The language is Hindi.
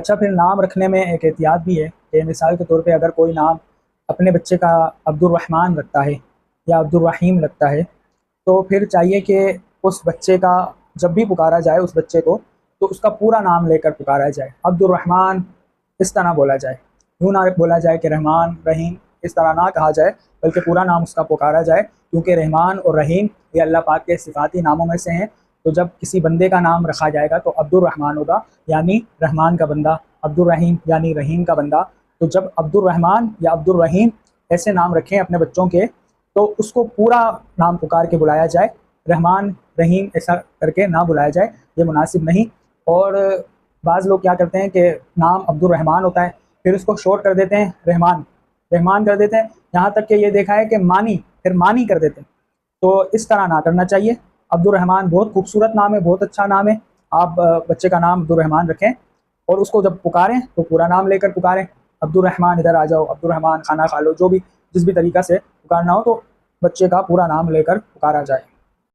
अच्छा, फिर नाम रखने में एक एहतियात भी है कि मिसाल के तौर पे अगर कोई नाम अपने बच्चे का अब्दुर्रहमान रखता है या अब्दुर्रहीम रखता है, तो फिर चाहिए कि उस बच्चे का जब भी पुकारा जाए उस बच्चे को, तो उसका पूरा नाम लेकर पुकारा जाए। अब्दुर्रहमान इस तरह बोला जाए, यूँ ना बोला जाए कि रहमान रहीम, इस तरह ना कहा जाए, बल्कि पूरा नाम उसका पुकारा जाए, क्योंकि रहमान और रहीम ये अल्लाह पाक के सिफाती नामों में से हैं। तो जब किसी बंदे का नाम रखा जाएगा तो अब्दुर्रहमान होगा, यानी रहमान का बंदा, अब्दुर्रहीम यानी रहीम का बंदा। तो जब अब्दुर्रहमान या अब्दुर्रहीम ऐसे नाम रखें अपने बच्चों के, तो उसको पूरा नाम पुकार के बुलाया जाए, रहमान रहीम ऐसा करके ना बुलाया जाए, ये मुनासिब नहीं। और बाज़ लोग क्या करते हैं कि नाम अब्दुर्रहमान होता है, फिर उसको शॉर्ट कर देते हैं रहमान, रहमान कर देते हैं, यहाँ तक कि ये देखा है कि मानी, फिर मानी कर देते हैं। तो इस तरह ना करना चाहिए। अब्दुर्रहमान बहुत खूबसूरत नाम है, बहुत अच्छा नाम है। आप बच्चे का नाम अब्दुर्रहमान रखें और उसको जब पुकारें तो पूरा नाम लेकर पुकारें। अब्दुर्रहमान इधर आ जाओ, अब्दुर्रहमान खाना खा लो, जो भी जिस भी तरीका से पुकारना हो, तो बच्चे का पूरा नाम लेकर पुकारा जाए।